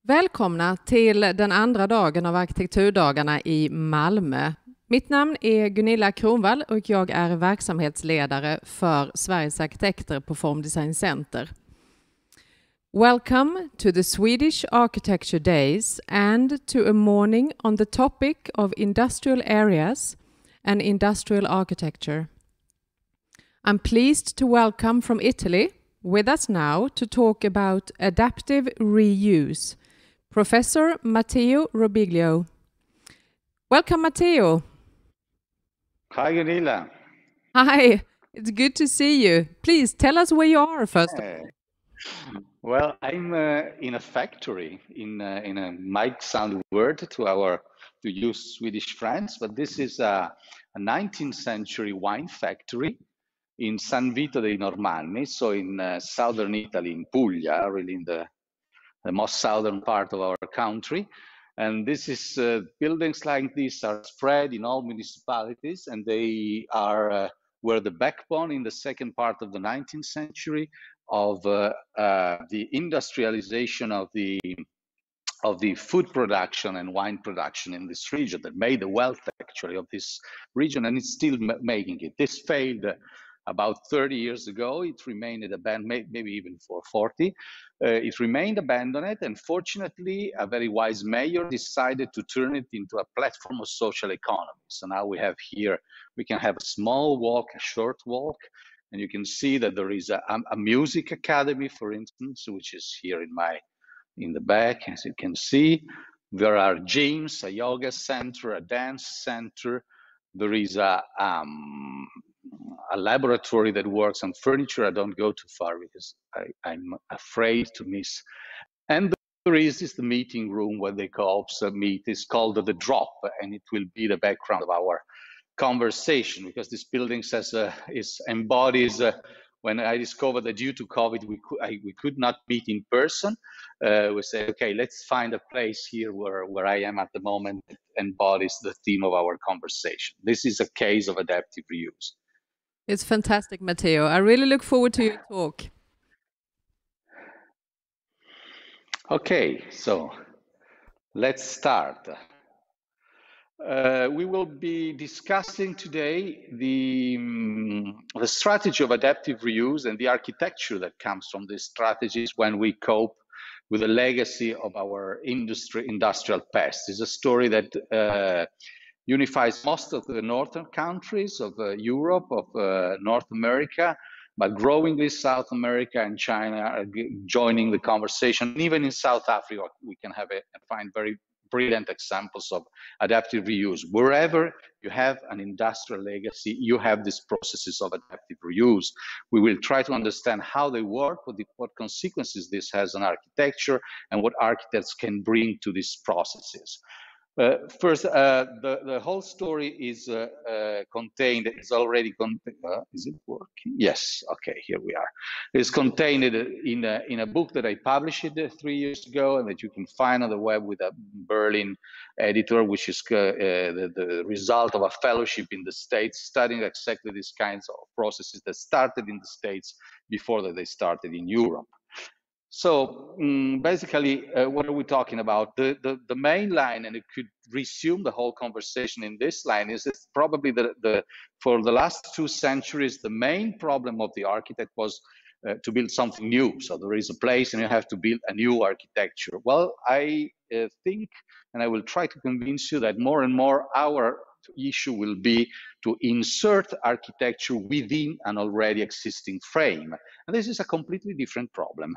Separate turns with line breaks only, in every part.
Välkomna till den andra dagen av Arkitekturdagarna i Malmö. Mitt namn är Gunilla Kronvall och jag är verksamhetsledare för Sveriges arkitekter på Formdesign Center. Welcome to the Swedish Architecture Days and to a morning on the topic of industrial areas and industrial architecture. I'm pleased to welcome from Italy, with us now to talk about adaptive reuse, Professor Matteo Robiglio. Welcome, Matteo.
Hi, Gunilla.
Hi, it's good to see you. Please tell us where you are first of all.
Well, I'm in a factory. In a might sound weird to use Swedish friends, but this is a 19th century wine factory in San Vito dei Normanni, so in southern Italy, in Puglia, really in the most southern part of our country. And this is buildings like this are spread in all municipalities, and they are were the backbone in the second part of the 19th century of the industrialization of the food production and wine production in this region that made the wealth actually of this region, and it's still making it. This failed about 30 years ago. It remained abandoned, maybe even for 40. It remained abandoned, and fortunately, a very wise mayor decided to turn it into a platform of social economy. So now we can have a small walk, a short walk, and you can see that there is a music academy, for instance, which is here in the back, as you can see. There are gyms, a yoga center, a dance center. There is a laboratory that works on furniture. I don't go too far because I'm afraid to miss. And there is the meeting room where they meet. It's called the Drop, and it will be the background of our conversation, because this building embodies. When I discovered that due to COVID we could not meet in person, we said, okay, let's find a place here where I am at the moment that embodies the theme of our conversation. This is a case of adaptive reuse.
It's fantastic, Matteo. I really look forward to your talk.
Okay, so let's start. We will be discussing today the strategy of adaptive reuse and the architecture that comes from these strategies when we cope with the legacy of our industrial past. It's a story that unifies most of the northern countries of Europe, of North America, but growingly South America and China are joining the conversation. Even in South Africa, we can find very brilliant examples of adaptive reuse. Wherever you have an industrial legacy, you have these processes of adaptive reuse. We will try to understand how they work, what consequences this has on architecture, and what architects can bring to these processes. First, the whole story is contained. It's already contained. Is it working? Yes. Okay, here we are. It's contained in a book that I published 3 years ago, and that you can find on the web with a Berlin editor, which is the result of a fellowship in the States, studying exactly these kinds of processes that started in the States before that they started in Europe. So basically, what are we talking about? The main line, and it could resume the whole conversation in this line, is that probably for the last 2 centuries, the main problem of the architect was to build something new. So there is a place and you have to build a new architecture. Well, I think, and I will try to convince you that more and more our issue will be to insert architecture within an already existing frame. And this is a completely different problem.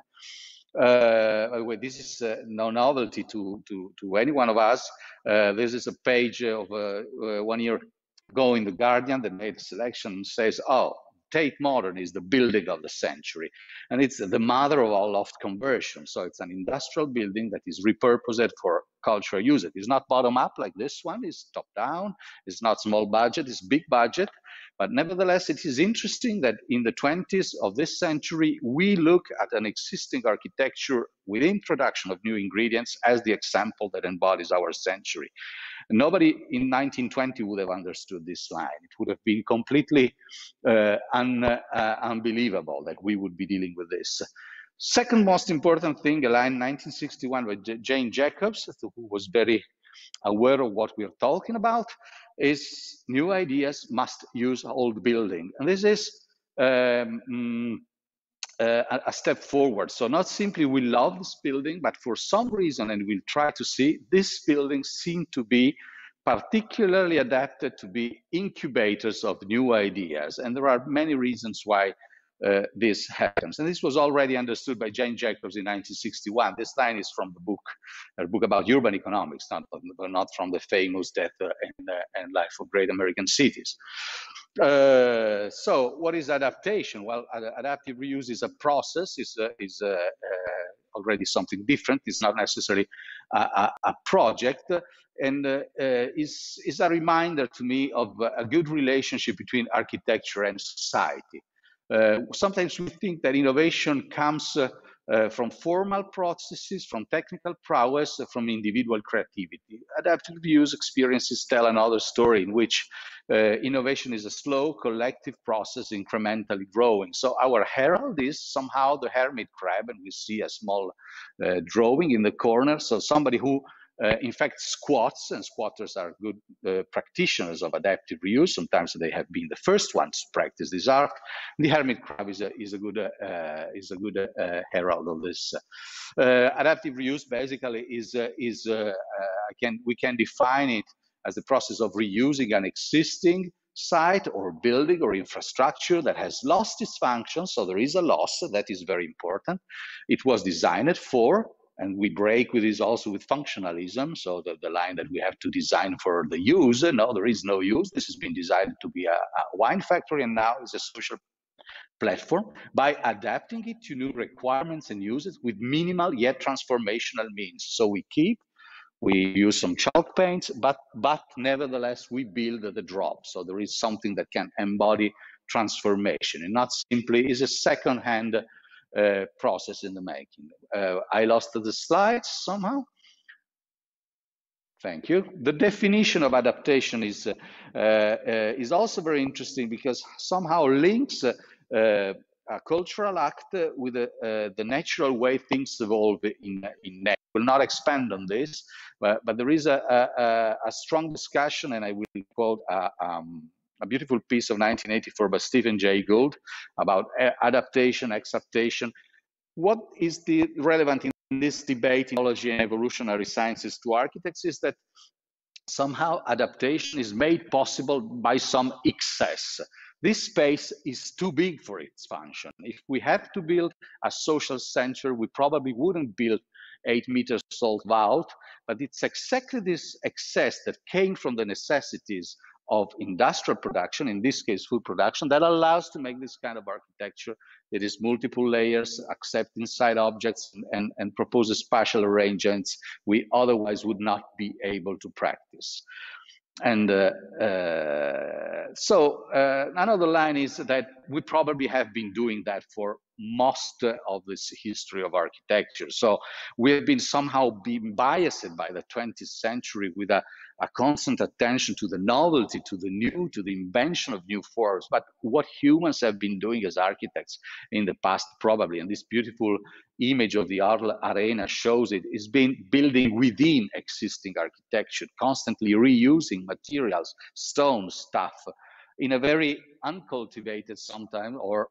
By the way, this is no novelty to any one of us. This is a page of 1 year ago in The Guardian that made a selection and says, oh, Tate Modern is the building of the century. And it's the mother of all loft conversion. So it's an industrial building that is repurposed for cultural use. It is not bottom up like this one, it's top down. It's not small budget, it's big budget. But nevertheless, it is interesting that in the 20s of this century, we look at an existing architecture with introduction of new ingredients as the example that embodies our century. Nobody in 1920 would have understood this line. It would have been completely unbelievable that we would be dealing with this. Second most important thing, a line 1961 by Jane Jacobs, who was very aware of what we're talking about, is new ideas must use old building. And this is a step forward. So not simply we love this building, but for some reason, and we'll try to see, this building seem to be particularly adapted to be incubators of new ideas. And there are many reasons why this happens. And this was already understood by Jane Jacobs in 1961. This line is from the book, a book about urban economics, not from the famous Death and Life of Great American Cities. So what is adaptation? Well, adaptive reuse is a process, is already something different. It's not necessarily a project, and is a reminder to me of a good relationship between architecture and society. Sometimes we think that innovation comes from formal processes, from technical prowess, from individual creativity. Adaptive reuse experiences tell another story in which innovation is a slow collective process incrementally growing. So our herald is somehow the hermit crab, and we see a small drawing in the corner. So somebody who in fact squats, and squatters are good practitioners of adaptive reuse. Sometimes they have been the first ones to practice this art. The hermit crab is a good herald of this. Adaptive reuse basically we can define it as the process of reusing an existing site or building or infrastructure that has lost its function. So there is a loss that is very important. It was designed for, and we break with this also with functionalism. So the line that we have to design for the use, no, there is no use. This has been designed to be a wine factory, and now is a social platform. By adapting it to new requirements and uses with minimal yet transformational means. So we use some chalk paints, but nevertheless we build the drop. So there is something that can embody transformation, and not simply is a second-hand process in the making. I lost the slides somehow. Thank you. The definition of adaptation is also very interesting, because somehow links a cultural act with the natural way things evolve in nature. I will not expand on this, but there is a strong discussion, and I will quote a beautiful piece of 1984 by Stephen Jay Gould about adaptation, exaptation. What is the relevant in this debate in ecology and evolutionary sciences to architects is that somehow adaptation is made possible by some excess. This space is too big for its function. If we have to build a social center, we probably wouldn't build 8 meters tall vault, but it's exactly this excess that came from the necessities of industrial production, in this case food production, that allows to make this kind of architecture that is multiple layers, accept inside objects, and proposes spatial arrangements we otherwise would not be able to practice. And so another line is that we probably have been doing that for most of this history of architecture. So we have been somehow being biased by the 20th century with a constant attention to the novelty, to the new, to the invention of new forms. But what humans have been doing as architects in the past, probably, and this beautiful image of the art arena shows it, is been building within existing architecture, constantly reusing materials, stones, stuff, in a very uncultivated sometimes, or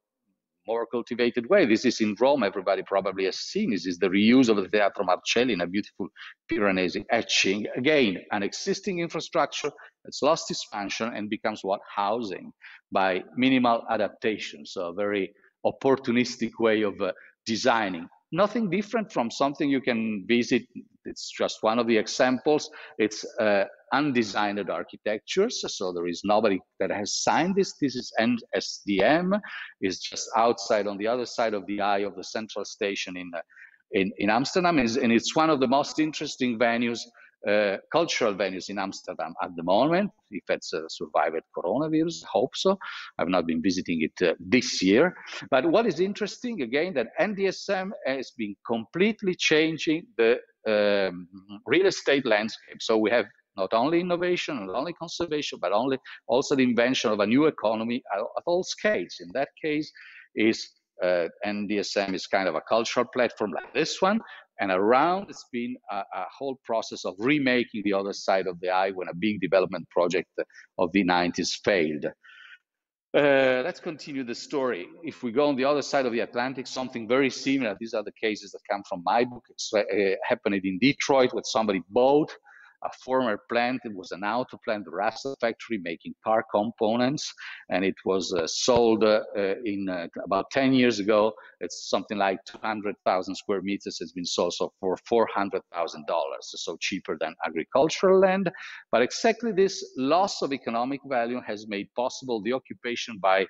more cultivated way. This is in Rome, everybody probably has seen. This is the reuse of the Teatro Marcelli in a beautiful Piranesi etching. Again, an existing infrastructure that's lost its function and becomes what? Housing by minimal adaptation. So a very opportunistic way of designing. Nothing different from something you can visit. It's just one of the examples. It's undesigned architectures. So there is nobody that has signed this. This is NSDM. It's just outside on the other side of the eye of the central station in Amsterdam. And it's one of the most interesting venues, cultural venues in Amsterdam at the moment. If it's survived coronavirus, I hope so. I've not been visiting it this year. But what is interesting, again, that NDSM has been completely changing the real estate landscape. So we have not only innovation, not only conservation, but also the invention of a new economy at all scales. In that case, is NDSM is kind of a cultural platform like this one. And around, it's been a whole process of remaking the other side of the eye when a big development project of the 90s failed. Let's continue the story. If we go on the other side of the Atlantic, something very similar. These are the cases that come from my book. It's happened in Detroit, where somebody bought a former plant. It was an auto plant, the Russell factory, making car components, and it was sold in about 10 years ago. It's something like 200,000 square meters. It's been sold for $400,000, so cheaper than agricultural land. But exactly this loss of economic value has made possible the occupation by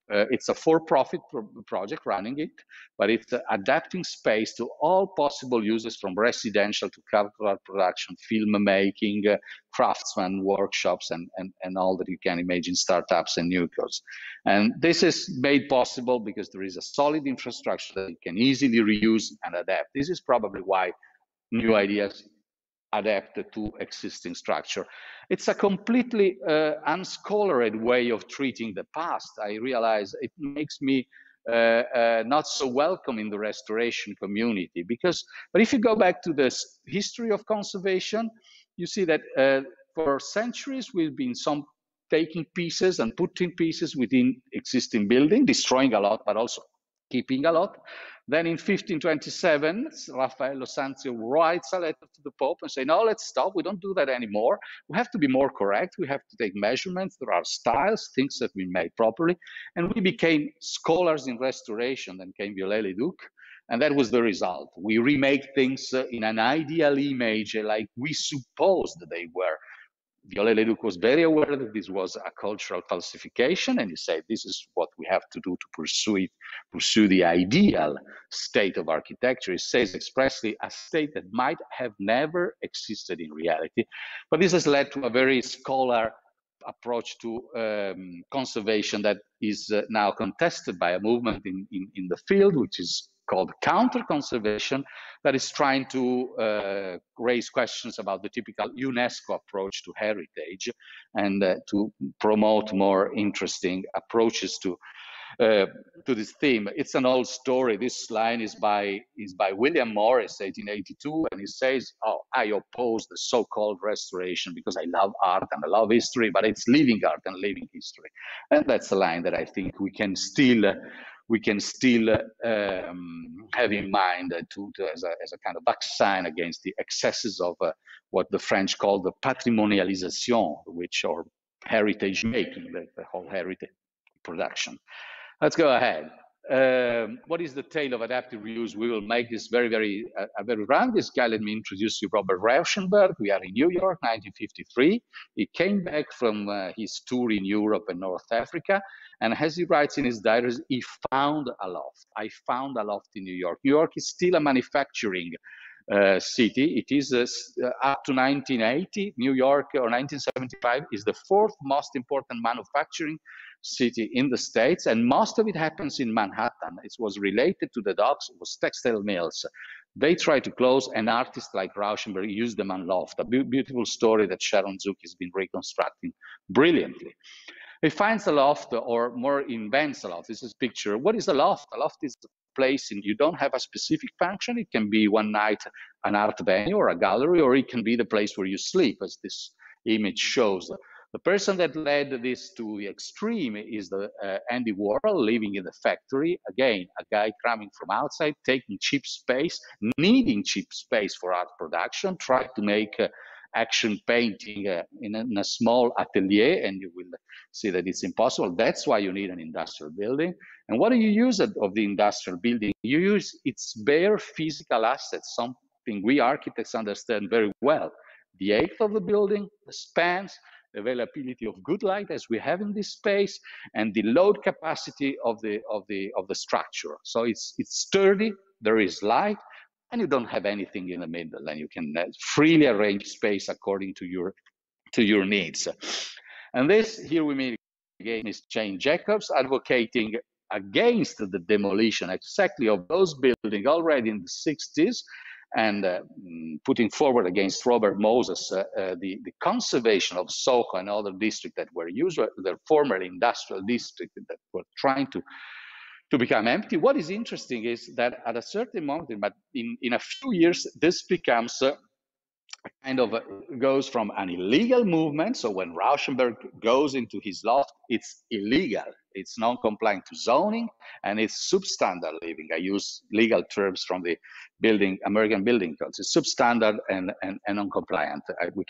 it's a for-profit project running it, but it's adapting space to all possible uses, from residential to cultural production, filmmaking, craftsman workshops, and all that you can imagine, startups and newcos. And this is made possible because there is a solid infrastructure that you can easily reuse and adapt. This is probably why new ideas adapted to existing structure. It's a completely unscholared way of treating the past. I realize it makes me not so welcome in the restoration community, but if you go back to the history of conservation, you see that for centuries we've been taking pieces and putting pieces within existing building, destroying a lot, but also keeping a lot. Then in 1527, Raffaello Sanzio writes a letter to the Pope and say, no, let's stop. We don't do that anymore. We have to be more correct. We have to take measurements. There are styles, things that have been made properly. And we became scholars in restoration. Then came Viollet-le-Duc. And that was the result. We remake things in an ideal image like we supposed they were. Viollet-le-Duc was very aware that this was a cultural falsification, and he said, this is what we have to do to pursue the ideal state of architecture. He says expressly, a state that might have never existed in reality. But this has led to a very scholar approach to conservation that is now contested by a movement in the field, which is called counter-conservation, that is trying to raise questions about the typical UNESCO approach to heritage and to promote more interesting approaches to this theme. It's an old story. This line is by William Morris, 1882, and he says, "Oh, I oppose the so-called restoration because I love art and I love history, but it's living art and living history." And that's a line that I think we can still have in mind as a kind of vaccine against the excesses of what the French call the patrimonialisation, or heritage making, the whole heritage production. Let's go ahead. What is the tale of adaptive reuse? We will make this very round. This guy, let me introduce you, Robert Rauschenberg. We are in New York, 1953. He came back from his tour in Europe and North Africa, and as he writes in his diaries, he found a loft. I found a loft in New York. New York is still a manufacturing city. It is up to 1980, New York, or 1975, is the fourth most important manufacturing city in the States, and most of it happens in Manhattan. It was related to the docks. It was textile mills. They tried to close, and artists like Rauschenberg used them on loft. A beautiful story that Sharon Zook has been reconstructing brilliantly. He finds a loft, or more invents a loft. This is a picture. What is a loft? A loft is a place, and you don't have a specific function. It can be one night an art venue or a gallery, or it can be the place where you sleep, as this image shows. The person that led this to the extreme is Andy Warhol, living in the factory. Again, a guy coming from outside, taking cheap space, needing cheap space for art production, tried to make action painting in a small atelier, and you will see that it's impossible. That's why you need an industrial building. And what do you use of the industrial building? You use its bare physical assets, something we architects understand very well. The height of the building, the spans, the availability of good light as we have in this space, and the load capacity of the structure. So it's sturdy, there is light, and you don't have anything in the middle, and you can freely arrange space according to your needs. And this, here we meet again is Jane Jacobs, advocating against the demolition exactly of those buildings already in the 60s, and putting forward against Robert Moses the conservation of Soho and other districts that were used, the former industrial district that were trying to to become empty. What is interesting is that at a certain moment, but in a few years, this becomes kind of goes from an illegal movement. So when Rauschenberg goes into his loft, it's illegal. It's non-compliant to zoning, and it's substandard living. I use legal terms from the American building codes. It's substandard and non-compliant. We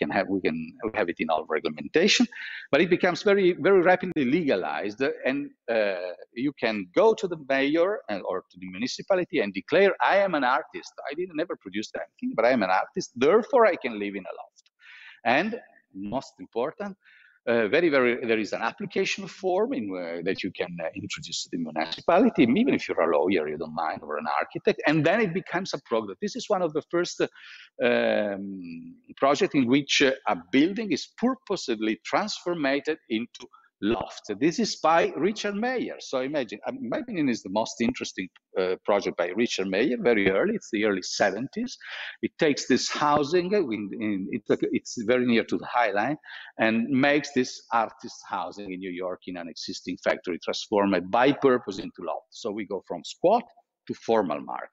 have it in our regulation, but it becomes very rapidly legalized, and you can go to the mayor or to the municipality and declare, I am an artist. I never produced anything, but I am an artist. Therefore, I can live in a loft. And most important, there is an application form that you can introduce to the municipality, even if you're a lawyer, you don't mind, or an architect, and then it becomes a product. This is one of the first projects in which a building is purposely transformed into loft. This is by Richard Mayer. So imagine, my opinion is the most interesting project by Richard Mayer, very early, it's the early 70s. It takes this housing, it's very near to the High Line, and makes this artist housing in New York in an existing factory, transformed by purpose into loft. So we go from squat to formal market.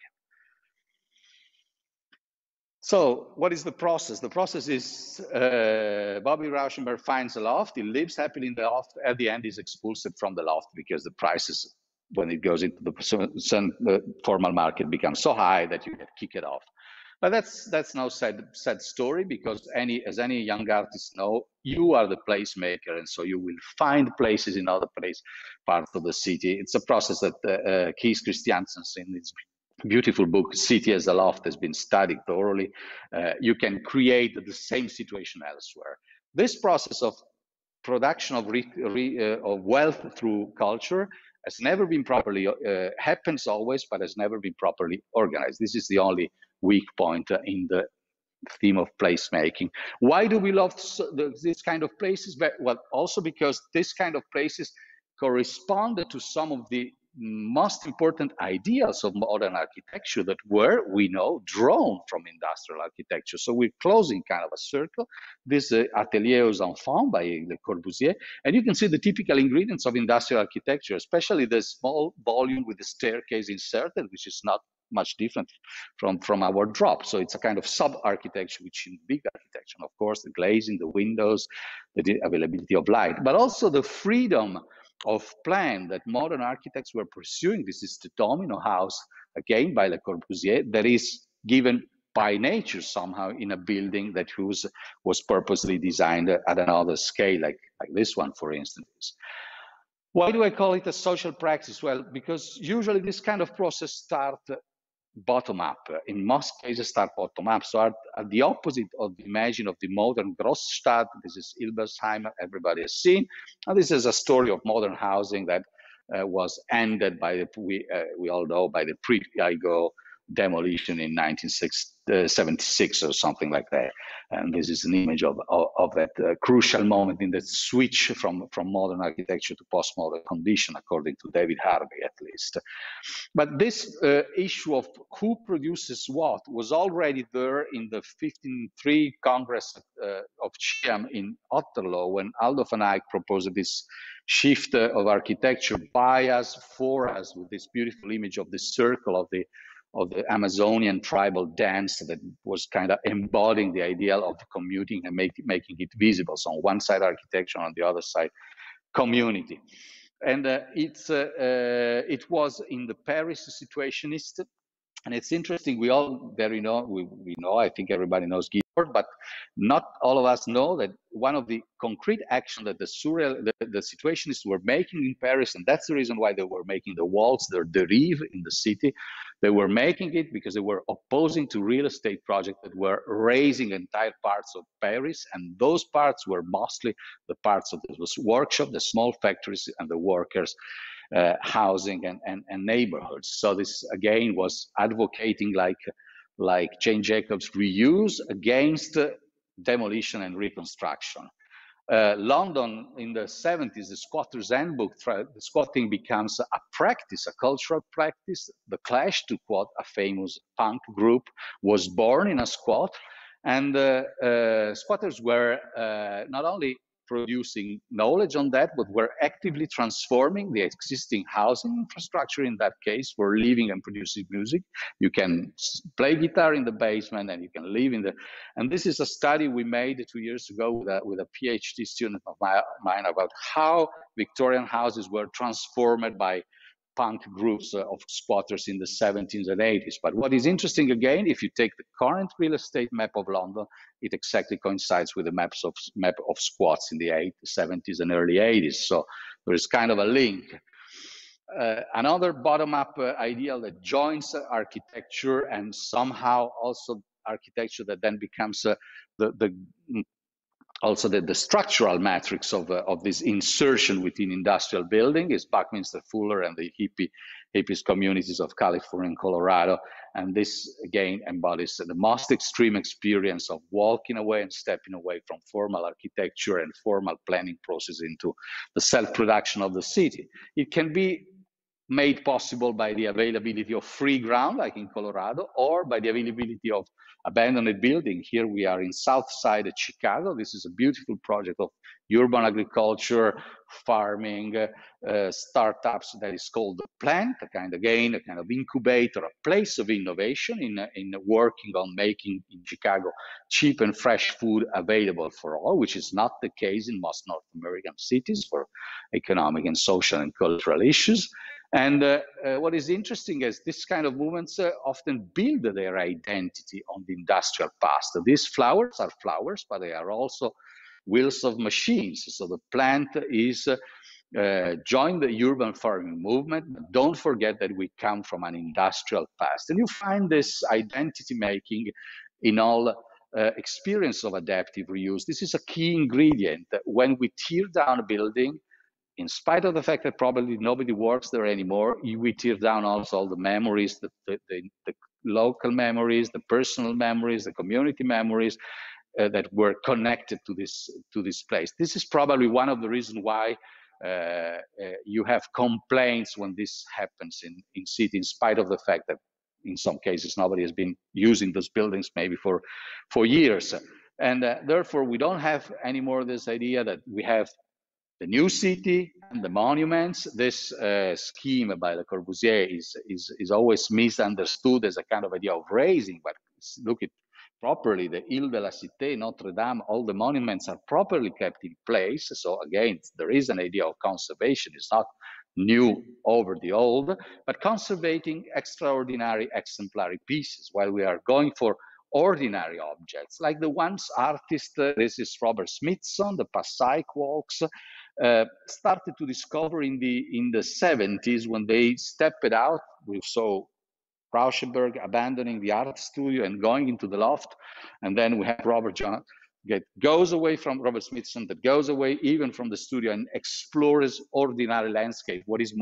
So what is the process? The process is Bobby Rauschenberg finds a loft. He lives happily in the loft. At the end, he's expulsed from the loft because the prices, when it goes into the formal market, become so high that you have to kick it off. But that's no sad story, because as any young artist know, you are the placemaker, and so you will find places in other parts of the city. It's a process that Kees Christiansen in his beautiful book, City as a Loft, has been studied thoroughly. You can create the same situation elsewhere. This process of production of wealth through culture has never been properly, happens always, but has never been properly organized. This is the only weak point in the theme of placemaking. Why do we love this kind of places? Well, also because this kind of places corresponded to some of the most important ideas of modern architecture that were, we know, drawn from industrial architecture. So we're closing kind of a circle. This Atelier aux Enfants by Le Corbusier, and you can see the typical ingredients of industrial architecture, especially the small volume with the staircase inserted, which is not much different from our drop. So it's a kind of sub-architecture, which in big architecture, of course, the glazing, the windows, the availability of light, but also the freedom of plan that modern architects were pursuing. This is the Domino House, again by Le Corbusier, that is given by nature somehow in a building that was purposely designed at another scale, like this one, for instance. Why do I call it a social practice? Well, because usually this kind of process starts bottom up. In most cases, start bottom up. So at the opposite of the imagine of the modern Großstadt, this is Ilbersheim, everybody has seen. And this is a story of modern housing that was ended by we all know, by the pre-IGO demolition in 1976 or something like that. And this is an image of that crucial moment in the switch from modern architecture to postmodern condition, according to David Harvey, at least. But this issue of who produces what was already there in the 1503 Congress of CHIAM in Otterlo, when Aldo van Eyck proposed this shift of architecture by us, for us, with this beautiful image of the circle of the Amazonian tribal dance that was kind of embodying the ideal of commuting and making it visible. So on one side architecture, on the other side community. And it was in the Paris Situationist. And it's interesting, we all we know, I think everybody knows Guy Debord, but not all of us know that one of the concrete actions that the Situationists were making in Paris, and that's the reason why they were making the walls, their derive in the city, they were making it because they were opposing to real estate projects that were raising entire parts of Paris, and those parts were mostly the parts of the workshop, the small factories, and the workers' housing and neighborhoods. So this again was advocating, like Jane Jacobs, reuse against demolition and reconstruction. London in the 70s, the Squatter's Handbook, the squatting becomes a practice, a cultural practice. The Clash, to quote a famous punk group, was born in a squat, and squatters were not only producing knowledge on that, but we're actively transforming the existing housing infrastructure in that case for living and producing music. You can play guitar in the basement and you can live in the, and this is a study we made 2 years ago with a PhD student of mine about how Victorian houses were transformed by punk groups of squatters in the 70s and 80s. But what is interesting again, if you take the current real estate map of London, it exactly coincides with the map of squats in the 70s and early 80s. So there is kind of a link. Another bottom-up ideal that joins architecture and somehow also architecture that then becomes also the structural matrix of this insertion within industrial building is Buckminster Fuller and the hippies communities of California and Colorado. And this again embodies the most extreme experience of walking away and stepping away from formal architecture and formal planning process into the self-production of the city. It can be made possible by the availability of free ground, like in Colorado, or by the availability of abandoned building. Here we are in South Side of Chicago. This is a beautiful project of urban agriculture, farming, startups that is called The Plant, a kind of incubator, a place of innovation in working on making in Chicago cheap and fresh food available for all, which is not the case in most North American cities for economic and social and cultural issues. And what is interesting is this kind of movements often build their identity on the industrial past. These flowers are flowers, but they are also wheels of machines. So The Plant is join the urban farming movement, but don't forget that we come from an industrial past. And you find this identity making in all experience of adaptive reuse. This is a key ingredient. When we tear down a building, in spite of the fact that probably nobody works there anymore, we tear down also all the memories, the local memories, the personal memories, the community memories that were connected to this place. This is probably one of the reasons why you have complaints when this happens in city, in spite of the fact that in some cases nobody has been using those buildings maybe for years. And therefore, we don't have anymore this idea that we have the new city and the monuments. This scheme by Le Corbusier is always misunderstood as a kind of idea of raising, but look at properly, the Ile de la Cité, Notre Dame, all the monuments are properly kept in place. So again, there is an idea of conservation. It's not new over the old, but conserving extraordinary exemplary pieces while we are going for ordinary objects, like the ones artists, this is Robert Smithson, the Passaic walks, started to discover in the 70s when they stepped out. We saw Rauschenberg abandoning the art studio and going into the loft, and then we have Robert John that goes away from Robert Smithson, that goes away even from the studio and explores ordinary landscape. What is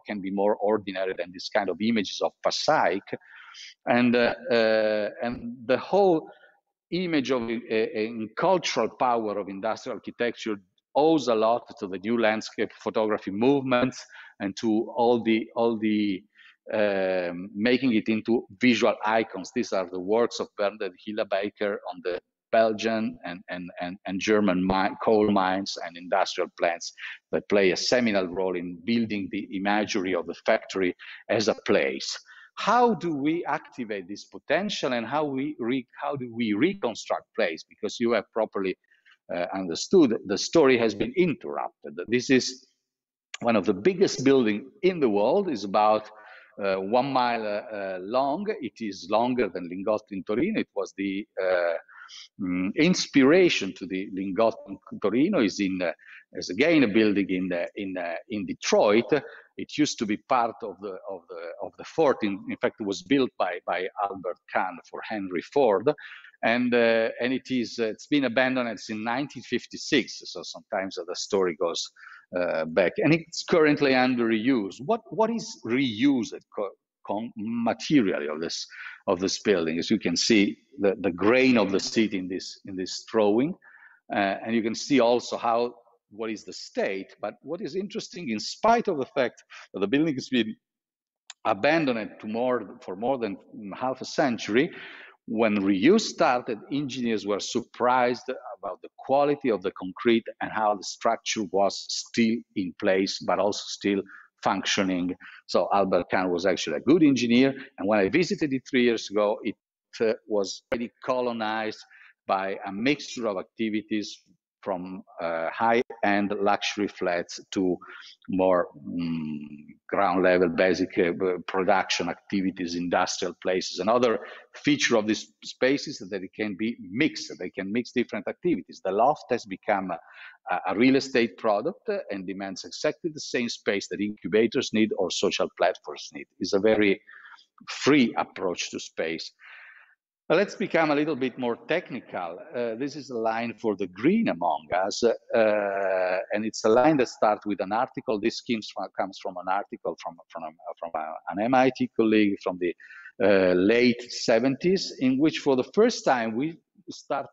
can be more ordinary than this kind of images of Passaic, and the whole image of cultural power of industrial architecture owes a lot to the new landscape photography movements and to all the making it into visual icons. These are the works of Bernard Hillebaker on the Belgian and German coal mines and industrial plants that play a seminal role in building the imagery of the factory as a place. How do we activate this potential, and how do we reconstruct place? Because you have properly understood, the story has been interrupted. This is one of the biggest buildings in the world. Is about 1 mile long. It is longer than Lingotto in Torino. It was the inspiration to the Lingotto in Torino. Is again a building in Detroit. It used to be part of the fort. In fact, it was built by Albert Kahn for Henry Ford, and it's been abandoned since 1956. So sometimes the story goes back, and it's currently under reuse. What is reused materially of this building? As you can see, the grain of the city in this drawing, and you can see also what is the state. But what is interesting, in spite of the fact that the building has been abandoned for more than half a century, when reuse started, engineers were surprised about the quality of the concrete and how the structure was still in place, but also still functioning. So Albert Kahn was actually a good engineer. And when I visited it 3 years ago, it was already colonized by a mixture of activities from high-end luxury flats to more ground level basic production activities, industrial places. Another feature of these spaces is that it can be mixed. They can mix different activities. The loft has become a real estate product and demands exactly the same space that incubators need or social platforms need. It's a very free approach to space. Let's become a little bit more technical. This is a line for the green among us, and it's a line that starts with an article. This comes from an article from an MIT colleague from the late 70s, in which for the first time we start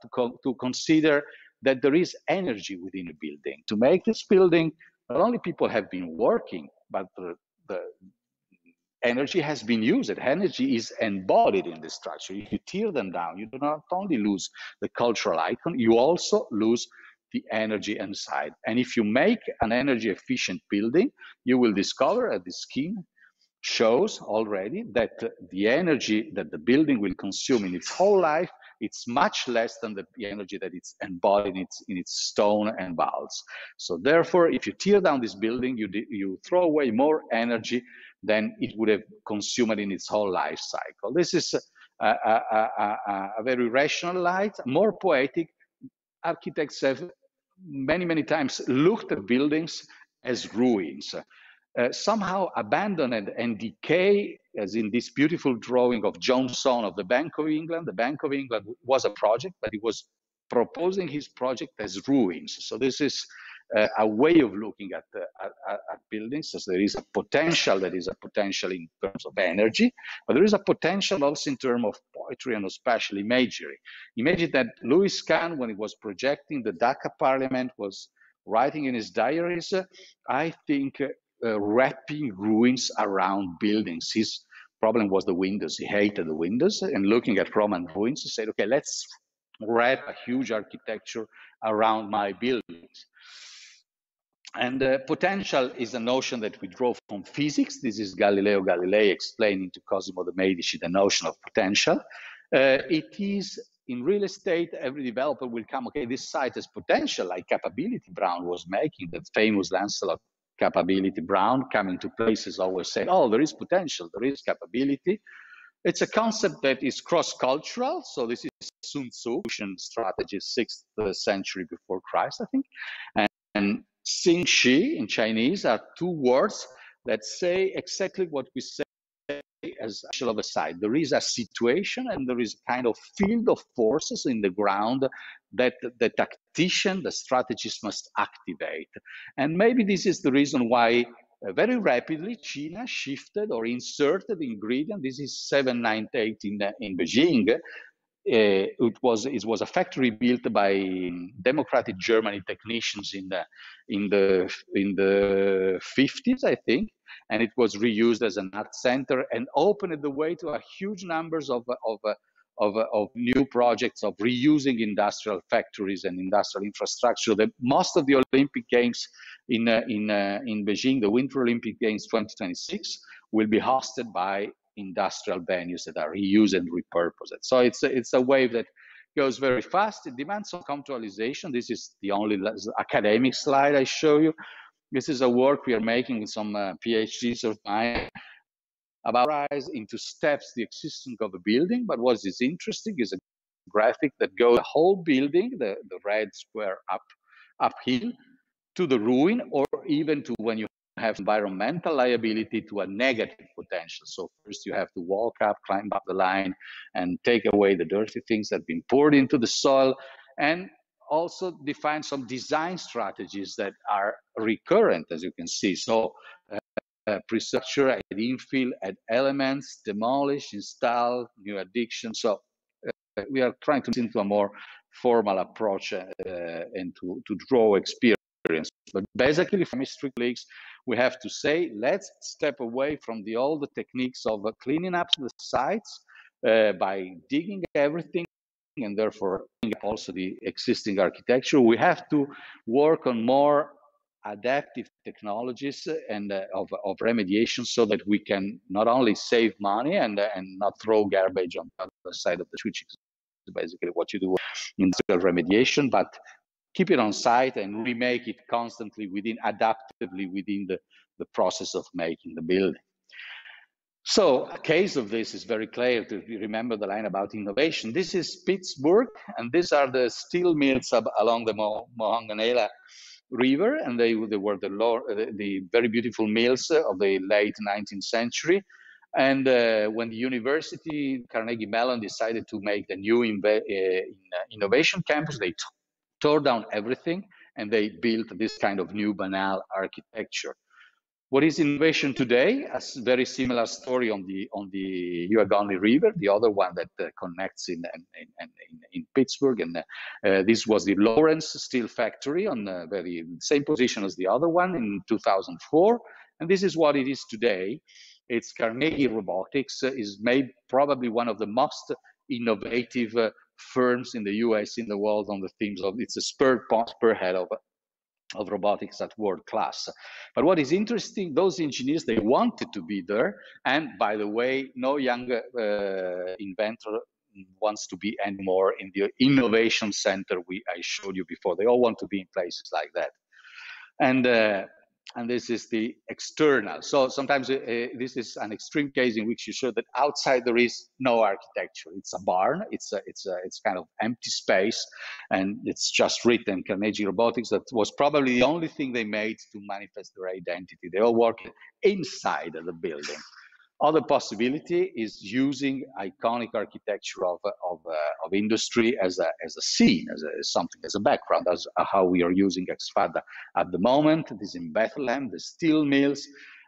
to consider that there is energy within a building. To make this building, not only people have been working, but the energy has been used. Energy is embodied in the structure. If you tear them down, you do not only lose the cultural icon, you also lose the energy inside. And if you make an energy efficient building, you will discover, as the scheme shows already, that the energy that the building will consume in its whole life, it's much less than the energy that it's embodied in its stone and walls. So therefore, if you tear down this building, you throw away more energy than it would have consumed in its whole life cycle. This is a very rational light, more poetic. Architects have many times looked at buildings as ruins. Somehow abandoned and decay, as in this beautiful drawing of Johnson of the Bank of England. The Bank of England was a project, but he was proposing his project as ruins. So this is a way of looking at buildings. So there is a potential in terms of energy, but there is a potential also in terms of poetry and especially imagery. Imagine that Louis Kahn, when he was projecting the Dhaka Parliament, was writing in his diaries, I think, wrapping ruins around buildings. His problem was the windows. He hated the windows. And looking at Roman ruins, he said, okay, let's wrap a huge architecture around my buildings. And potential is a notion that we draw from physics. This is Galileo Galilei explaining to Cosimo de' Medici the notion of potential. It is in real estate, every developer will come, okay, this site has potential, like Capability Brown was making, the famous Lancelot Capability Brown, coming to places always say, oh, there is potential, there is capability. It's a concept that is cross-cultural. So this is Sun Tzu, strategy, 6th century before Christ, I think. And Xing Shi in Chinese are two words that say exactly what we say as actual of a site. There is a situation and there is a kind of field of forces in the ground that the tactician, the strategist must activate. And maybe this is the reason why very rapidly China shifted or inserted ingredient. This is 798 in Beijing. It was a factory built by democratic Germany technicians in the 50s, I think, and it was reused as an art center and opened the way to a huge numbers of new projects of reusing industrial factories and industrial infrastructure. Most of the Olympic Games in Beijing, the Winter Olympic Games 2026, will be hosted by industrial venues that are reused and repurposed. So it's a wave that goes very fast. It demands some conceptualization. This is the only academic slide I show you. This is a work we are making with some PhDs of mine about rise into steps the existence of a building. But what is interesting is a graphic that goes the whole building, the red square uphill to the ruin, or even to when you have environmental liability to a negative potential. So first you have to walk up, climb up the line, and take away the dirty things that have been poured into the soil, and also define some design strategies that are recurrent, as you can see. So pre-structure, add infill, add elements, demolish, install, new addition. So we are trying to get into a more formal approach and to draw experience. But basically, from history colleagues, we have to say, let's step away from all the techniques of cleaning up the sites by digging everything and therefore also the existing architecture. We have to work on more adaptive technologies and of remediation, so that we can not only save money and not throw garbage on the other side of the switch, basically what you do in remediation, but keep it on site and remake it constantly adaptively within the process of making the building. So a case of this is very clear to remember the line about innovation. This is Pittsburgh, and these are the steel mills along the Monongahela River, and they were the very beautiful mills of the late 19th century. And when the university, Carnegie Mellon, decided to make the new innovation campus, they tore down everything and they built this kind of new banal architecture. What is innovation today? A very similar story on the Uagonli River, the other one that connects in Pittsburgh, and this was the Lawrence Steel Factory on the very same position as the other one in 2004, and this is what it is today. It's Carnegie Robotics, is made probably one of the most innovative firms in the US, in the world, on the themes of, it's a spearhead of robotics at world class. But what is interesting, those engineers, they wanted to be there. And by the way, no young inventor wants to be anymore in the innovation center I showed you before. They all want to be in places like that. And this is the external. So sometimes this is an extreme case in which you show that outside there is no architecture. It's a barn. It's kind of empty space, and it's just written Carnegie Robotics. That was probably the only thing they made to manifest their identity. They all worked inside of the building. Other possibility is using iconic architecture of industry as a scene, as a background, as how we are using Exfada at the moment. This in Bethlehem, the steel mills,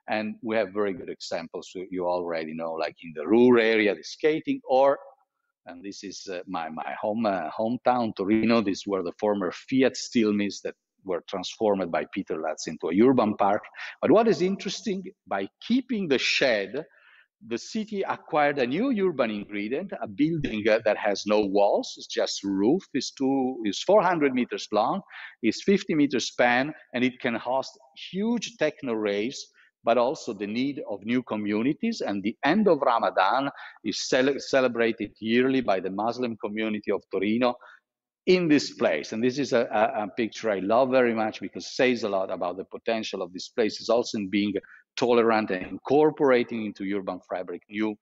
and we have very good examples you already know, like in the Ruhr area, the skating, and this is my hometown, Torino. These were the former Fiat steel mills that were transformed by Peter Latz into a urban park. But what is interesting, by keeping the shed, the city acquired a new urban ingredient, a building that has no walls, it's just roof, is 400 meters long, is 50 meters span, and it can host huge techno raves, but also the need of new communities. And the end of Ramadan is celebrated yearly by the Muslim community of Torino in this place. And this is a picture I love very much, because it says a lot about the potential of this place, is also in being tolerant and incorporating into urban fabric new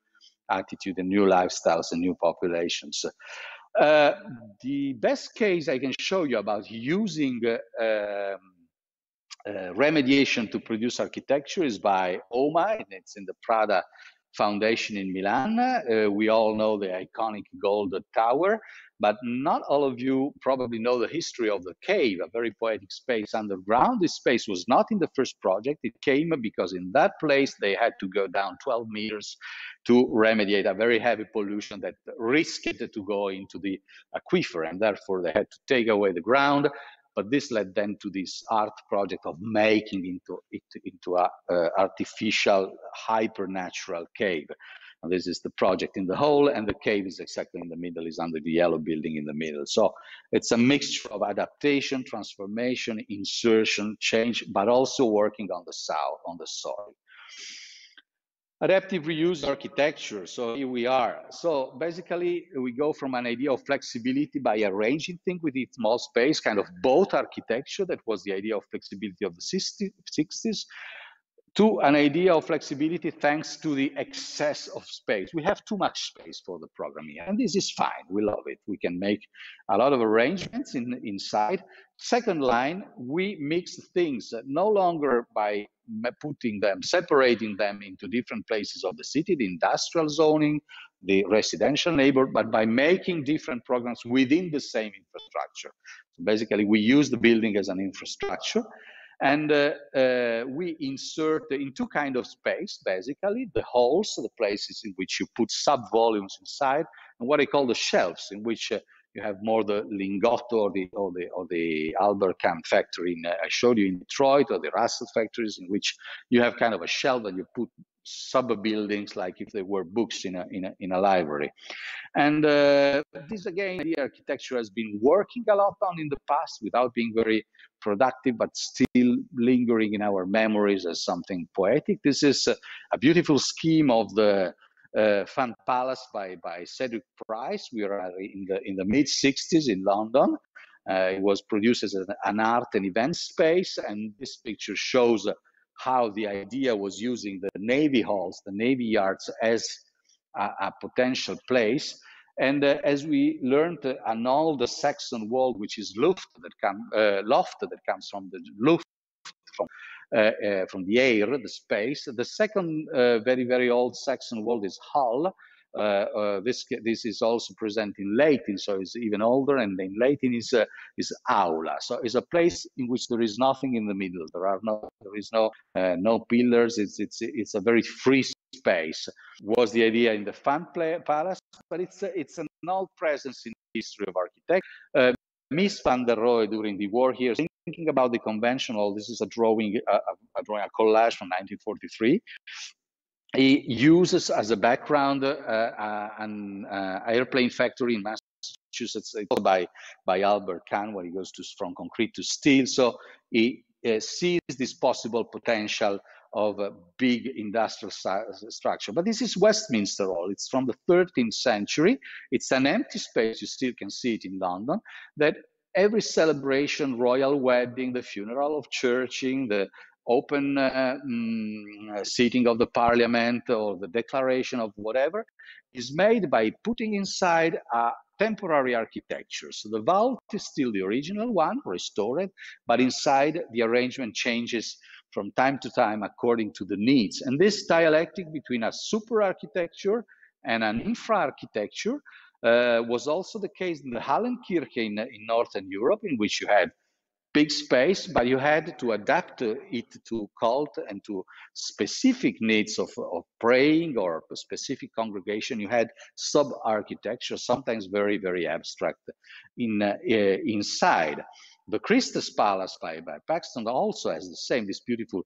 attitude and new lifestyles and new populations. The best case I can show you about using remediation to produce architecture is by OMA, and it's in the Prada Foundation in Milan. We all know the iconic gold tower, but not all of you probably know the history of the cave, a very poetic space underground. This space was not in the first project. It came because in that place they had to go down 12 meters to remediate a very heavy pollution that risked to go into the aquifer, and therefore they had to take away the ground. But this led then to this art project of making it into a artificial, hyper-natural cave. And this is the project in the whole, and the cave is exactly in the middle, is under the yellow building in the middle. So it's a mixture of adaptation, transformation, insertion, change, but also working on the soil. Adaptive reuse architecture. So here we are. So basically, we go from an idea of flexibility by arranging things within small space, kind of both architecture, that was the idea of flexibility of the 60s, to an idea of flexibility thanks to the excess of space. We have too much space for the program here, and this is fine. We love it. We can make a lot of arrangements inside. Second line, we mix things no longer by separating them into different places of the city, the industrial zoning, the residential neighborhood, but by making different programs within the same infrastructure. So basically, we use the building as an infrastructure. And we insert in two kinds of space, basically, the halls, the places in which you put sub-volumes inside, and what I call the shelves, in which you have more the Lingotto or the Albercam factory I showed you in Detroit, or the Russell factories, in which you have kind of a shelf and you put sub-buildings, like if they were books in a library. And this, again, the architecture has been working a lot on in the past without being very productive, but still lingering in our memories as something poetic. This is a beautiful scheme of the Fan Palace by Cedric Price. We are in the mid-60s in London. It was produced as an art and event space, and this picture shows how the idea was using the Navy halls, the Navy yards, as a potential place. And as we learned, an old Saxon wall, which is loft that comes from the luft, from the air, the space. The second very, very old Saxon wall is Hull. This is also present in Latin, so it's even older, and in Latin is aula. So it's a place in which there is nothing in the middle. There is no pillars. It's a very free space. Was the idea in the Fan Palace, but it's an old presence in the history of architecture. Miss van der Rohe during the war here, thinking about the conventional. This is a collage from 1943. He uses as a background an airplane factory in Massachusetts by Albert Kahn, where he goes from concrete to steel. So he sees this possible potential of a big industrial structure. But this is Westminster Hall. It's from the 13th century. It's an empty space. You still can see it in London. That every celebration, royal wedding, the funeral of Churchill, the open seating of the parliament, or the declaration of whatever, is made by putting inside a temporary architecture. So the vault is still the original one, restored, but inside the arrangement changes from time to time according to the needs. And this dialectic between a super architecture and an infra architecture was also the case in the Hallenkirche in Northern Europe, in which you had big space, but you had to adapt it to cult and to specific needs of praying or a specific congregation. You had sub-architecture, sometimes very, very abstract inside. The Christus Palace by Paxton also has the same, this beautiful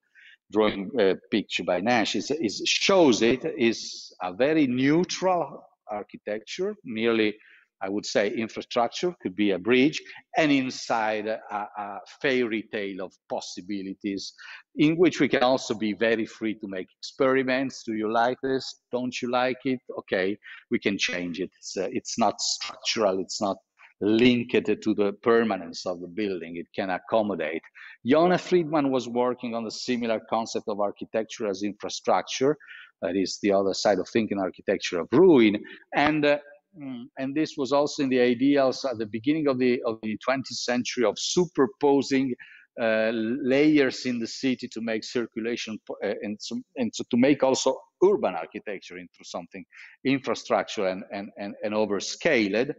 drawing picture by Nash. Shows it is a very neutral architecture, nearly, I would say, infrastructure, could be a bridge, and inside a fairy tale of possibilities in which we can also be very free to make experiments. Do you like this? Don't you like it? Okay, we can change it. It's not structural. It's not linked to the permanence of the building. It can accommodate. Jona Friedman was working on the similar concept of architecture as infrastructure. That is the other side of thinking architecture of ruin. And this was also in the ideals at the beginning of the 20th century of superposing layers in the city to make circulation and so to make also urban architecture into something infrastructure and overscaled.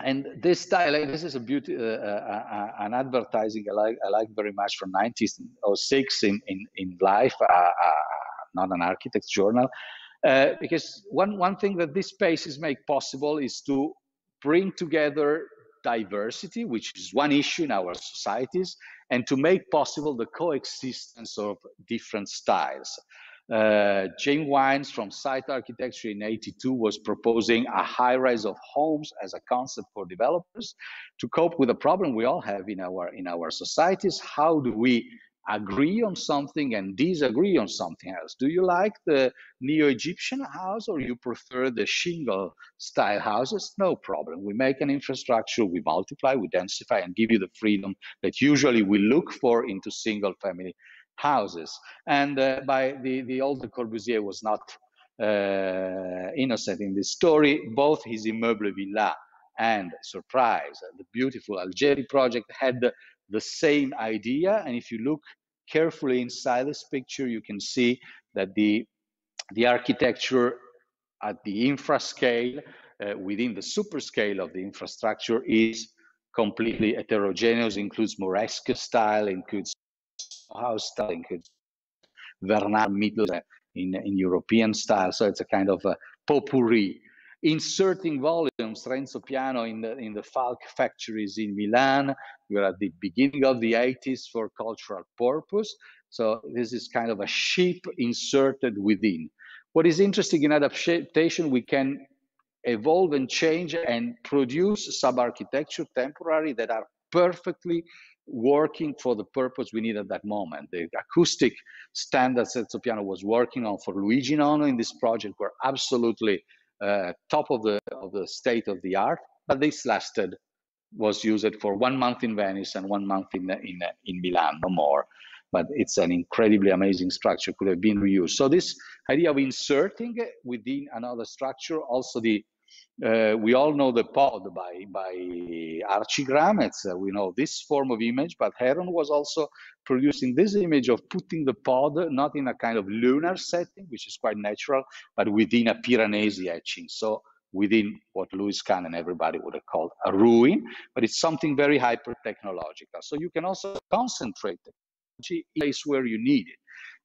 And this dialect, this is a beauty, an advertising I like very much from 1906 in Life, not an architect's journal. Because one thing that these spaces make possible is to bring together diversity, which is one issue in our societies, and to make possible the coexistence of different styles. James Wines from Site Architecture in '82 was proposing a high-rise of homes as a concept for developers to cope with a problem we all have in our societies. How do we agree on something and disagree on something else? Do you like the Neo-Egyptian house, or you prefer the shingle style houses? No problem. We make an infrastructure, we multiply, we densify, and give you the freedom that usually we look for into single family houses. And by the old Corbusier was not innocent in this story. Both his Immeuble Villa and Surprise, the beautiful Algeri project, had the same idea. And if you look carefully inside this picture, you can see that the architecture at the infra scale, within the super scale of the infrastructure, is completely heterogeneous, includes Moresque style, includes house style, includes Bernard Middle in European style. So it's a kind of a potpourri. Inserting volumes, Renzo Piano in the Falk factories in Milan. We're at the beginning of the 80s for cultural purpose. So this is kind of a shape inserted within. What is interesting in adaptation, we can evolve and change and produce sub-architecture temporary that are perfectly working for the purpose we need at that moment. The acoustic standards that Sopiano was working on for Luigi Nono in this project were absolutely top of the state of the art, but this was used for 1 month in Venice and 1 month in Milan, no more. But it's an incredibly amazing structure, could have been reused. So this idea of inserting within another structure, also we all know the pod by Archigram. We know this form of image, but Heron was also producing this image of putting the pod not in a kind of lunar setting, which is quite natural, but within a Piranesi etching. So within what Louis Kahn and everybody would have called a ruin, but it's something very hyper-technological. So you can also concentrate in a place where you need it.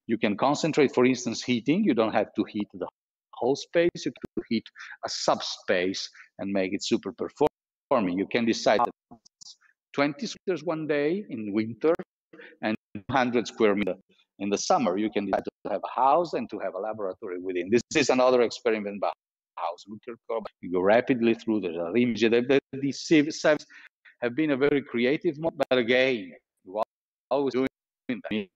You can concentrate, for instance, heating. You don't have to heat the whole space. You can heat a subspace and make it super performing. You can decide that 20 squares one day in winter and 100 square meters in the summer. You can decide to have a house and to have a laboratory within. This is another experiment by house. You go rapidly through the image. These sevens have been a very creative moment, but again, always doing that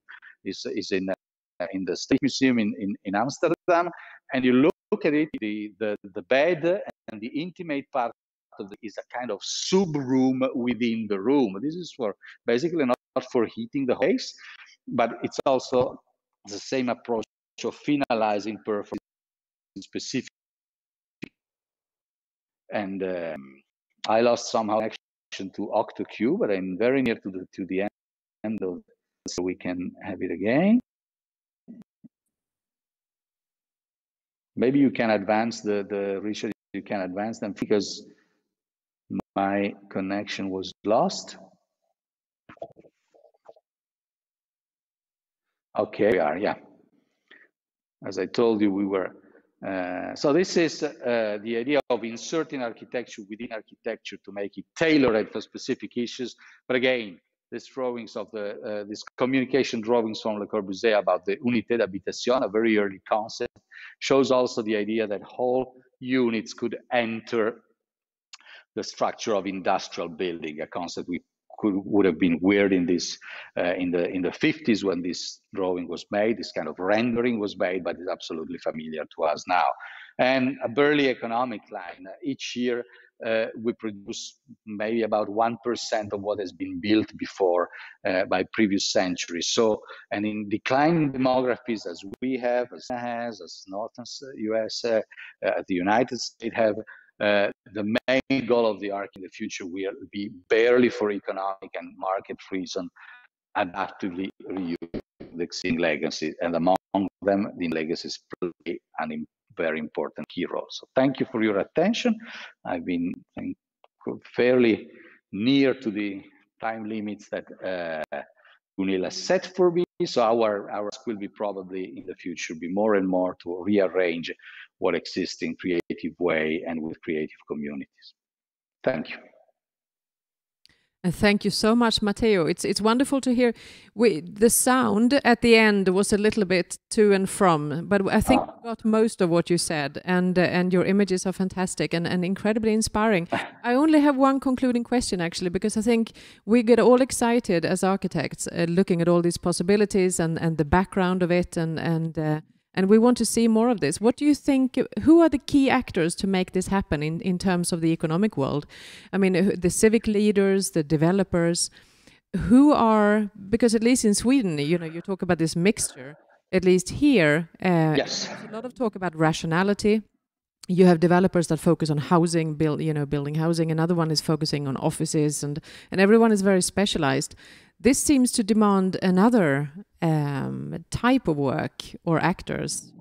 is in the State Museum in Amsterdam, and you look at it, the bed and the intimate part of it is a kind of sub room within the room. This is for basically not for heating the place, but it's also the same approach of finalizing perfect specific. And I lost somehow connection to OctoQ, but I'm very near to the end of it, so we can have it again. Maybe you can advance the Richard, you can advance them because my connection was lost. Okay, we are, yeah. As I told you, we were. So this is the idea of inserting architecture within architecture to make it tailored for specific issues. But again, these drawings of this communication drawings from Le Corbusier about the unité d'habitation, a very early concept, shows also the idea that whole units could enter the structure of industrial building, a concept would have been weird in this in the 50s when this drawing was made, this kind of rendering was made, but it's absolutely familiar to us now. And a Burley economic line. Each year we produce maybe about 1% of what has been built before by previous centuries. So, and in declining demographies as we have, as Northern US, the United States have, the main goal of the arc in the future will be barely for economic and market reason, adaptively reuse the existing legacy, and among them, the legacies play a very important key role. So thank you for your attention. I've been fairly near to the time limits that Gunilla set for me. So our will be probably in the future be more and more to rearrange what exists in creative way and with creative communities. Thank you.
And thank you so much, Matteo. It's wonderful to hear. The sound at the end was a little bit to and from, but I think we got most of what you said, and your images are fantastic and incredibly inspiring. I only have one concluding question, actually, because I think we get all excited as architects looking at all these possibilities and the background of it, and we want to see more of this. What do you think, who are the key actors to make this happen in terms of the economic world? I mean, the civic leaders, the developers, who are, because at least in Sweden, you know, you talk about this mixture, at least here,
yes.
There's a lot of talk about rationality. You have developers that focus on housing, building housing. Another one is focusing on offices, and everyone is very specialized. This seems to demand another type of work or actors.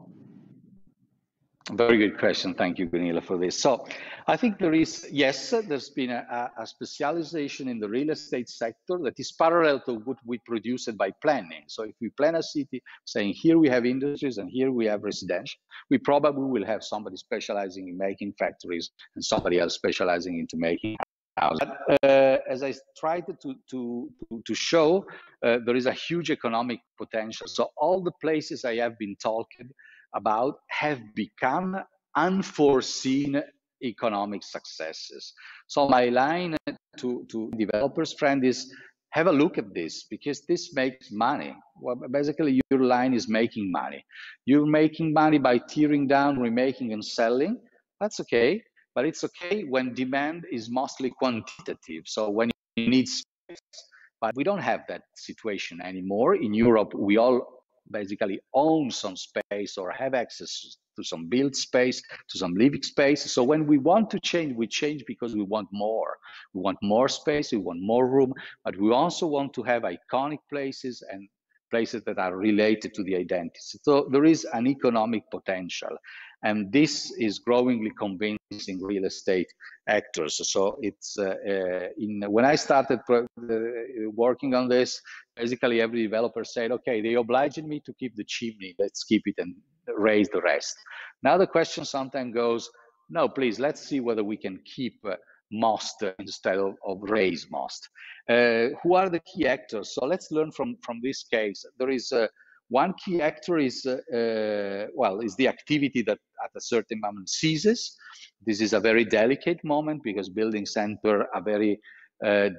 Very good question. Thank you, Gunilla, for this. So I think there's been a specialization in the real estate sector that is parallel to what we produce it by planning. So if we plan a city saying here we have industries and here we have residential, we probably will have somebody specializing in making factories and somebody else specializing into making But as I tried to show, there is a huge economic potential. So all the places I have been talking about have become unforeseen economic successes. So my line to developers friend is, have a look at this, because this makes money. Well, basically your line is making money. You're making money by tearing down, remaking and selling. That's okay. But it's okay when demand is mostly quantitative. So when you need space, but we don't have that situation anymore. In Europe, we all basically own some space or have access to some built space, to some living space. So when we want to change, we change because we want more. We want more space, we want more room, but we also want to have iconic places and places that are related to the identity. So there is an economic potential. And this is growingly convincing real estate actors. So it's when I started working on this, basically every developer said, okay, they obliged me to keep the chimney, let's keep it and raise the rest. Now the question sometimes goes, no, please, let's see whether we can keep most instead of raise most. Who are the key actors? So let's learn from this case. There is one key actor is the activity that at a certain moment ceases. This is a very delicate moment because buildings enter a very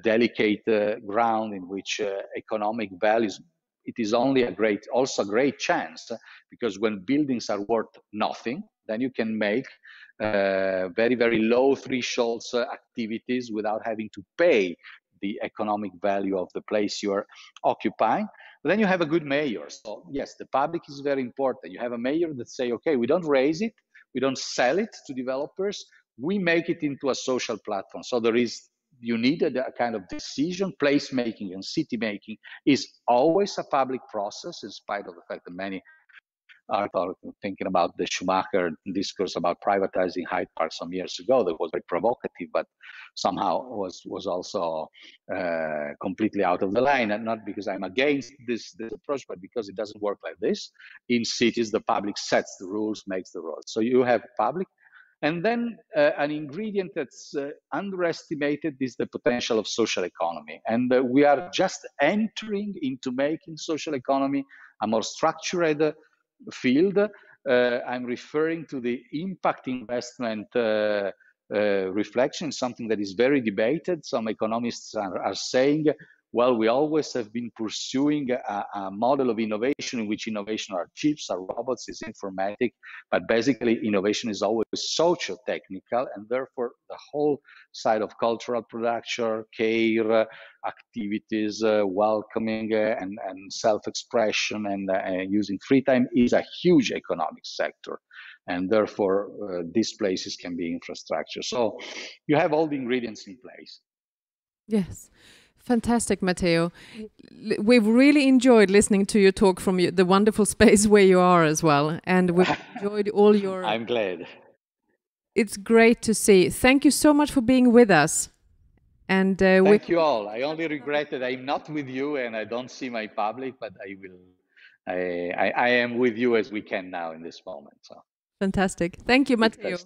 delicate ground in which economic values. It is only also a great chance, because when buildings are worth nothing, then you can make very, very low thresholds activities without having to pay the economic value of the place you're occupying. But then you have a good mayor. So yes, the public is very important. You have a mayor that say, okay, we don't raise it, we don't sell it to developers, we make it into a social platform. So you need a kind of decision. Placemaking and city making is always a public process, in spite of the fact that many are thinking about the Schumacher discourse about privatizing Hyde Park some years ago. That was very provocative, but somehow was also completely out of the line. And not because I'm against this approach, but because it doesn't work like this. In cities, the public sets the rules, makes the rules. So you have public. And then an ingredient that's underestimated is the potential of social economy. And we are just entering into making social economy a more structured field. I'm referring to the impact investment reflection, something that is very debated. Some economists are saying, well, we always have been pursuing a model of innovation in which innovation are chips, are robots, is informatic, but basically innovation is always socio-technical, and therefore the whole side of cultural production, care, activities, welcoming and self-expression and using free time is a huge economic sector. And therefore, these places can be infrastructure. So you have all the ingredients in place.
Yes. Fantastic, Matteo. We've really enjoyed listening to you talk from the wonderful space where you are as well. And we've enjoyed all your...
I'm glad.
It's great to see. Thank you so much for being with us. And
thank you all. I only regret that I'm not with you and I don't see my public, but I will. I am with you as we can now in this moment. So
fantastic. Thank you, Matteo.